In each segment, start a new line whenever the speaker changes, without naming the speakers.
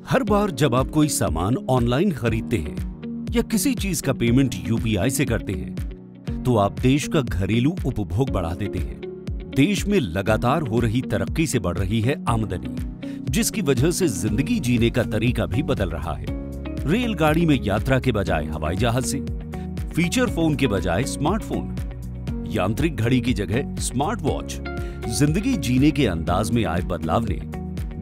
हर बार जब आप कोई सामान ऑनलाइन खरीदते हैं या किसी चीज का पेमेंट यूपीआई से करते हैं, तो आप देश का घरेलू उपभोग बढ़ा देते हैं। देश में लगातार हो रही तरक्की से बढ़ रही है आमदनी, जिसकी वजह से जिंदगी जीने का तरीका भी बदल रहा है। रेलगाड़ी में यात्रा के बजाय हवाई जहाज से, फीचर फोन के बजाय स्मार्टफोन, यांत्रिक घड़ी की जगह स्मार्ट वॉच। जिंदगी जीने के अंदाज में आए बदलाव ने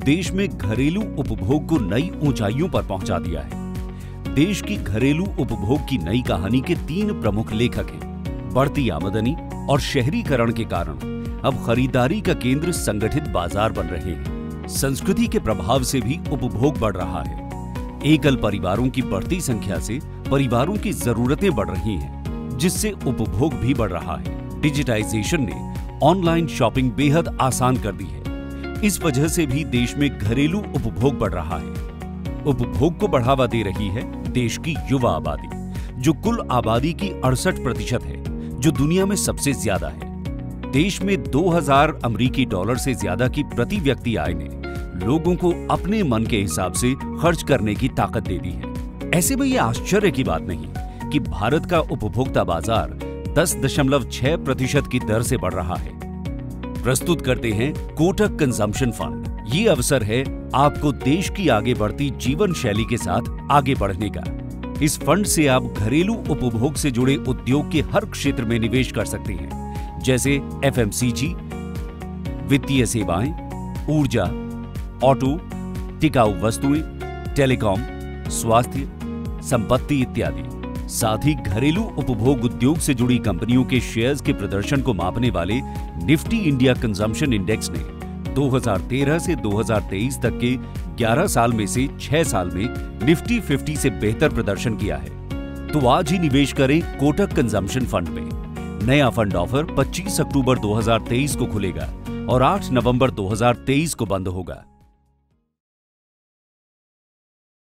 देश में घरेलू उपभोग को नई ऊंचाइयों पर पहुंचा दिया है। देश की घरेलू उपभोग की नई कहानी के 3 प्रमुख लेखक हैं। बढ़ती आमदनी और शहरीकरण के कारण अब खरीदारी का केंद्र संगठित बाजार बन रहे हैं। संस्कृति के प्रभाव से भी उपभोग बढ़ रहा है। एकल परिवारों की बढ़ती संख्या से परिवारों की जरूरतें बढ़ रही हैं, जिससे उपभोग भी बढ़ रहा है। डिजिटाइजेशन ने ऑनलाइन शॉपिंग बेहद आसान कर दी है। इस वजह से भी देश में घरेलू उपभोग बढ़ रहा है। उपभोग को बढ़ावा दे रही है देश की युवा आबादी, जो कुल आबादी की 68% है, जो दुनिया में सबसे ज्यादा है। देश में 2000 अमेरिकी डॉलर से ज्यादा की प्रति व्यक्ति आय ने लोगों को अपने मन के हिसाब से खर्च करने की ताकत दे दी है। ऐसे में यह आश्चर्य की बात नहीं कि भारत का उपभोक्ता बाजार 10.6% की दर से बढ़ रहा है। प्रस्तुत करते हैं कोटक कंजम्पशन फंड। ये अवसर है आपको देश की आगे बढ़ती जीवन शैली के साथ आगे बढ़ने का। इस फंड से आप घरेलू उपभोग से जुड़े उद्योग के हर क्षेत्र में निवेश कर सकते हैं, जैसे एफएमसीजी, वित्तीय सेवाएं, ऊर्जा, ऑटो, टिकाऊ वस्तुएं, टेलीकॉम, स्वास्थ्य, संपत्ति इत्यादि। साथ ही घरेलू उपभोग उद्योग से जुड़ी कंपनियों के शेयर्स के प्रदर्शन को मापने वाले निफ्टी इंडिया कंजम्पशन इंडेक्स ने 2013 से 2023 तक के 11 साल में से 6 साल में निफ्टी 50 से बेहतर प्रदर्शन किया है। तो आज ही निवेश करें कोटक कंजम्पशन फंड में। नया फंड ऑफर 25 अक्टूबर 2023 को खुलेगा और 8 नवंबर 2023 को बंद होगा।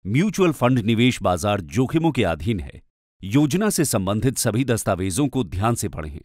म्यूचुअल फंड निवेश बाजार जोखिमों के अधीन है। योजना से संबंधित सभी दस्तावेजों को ध्यान से पढ़ें।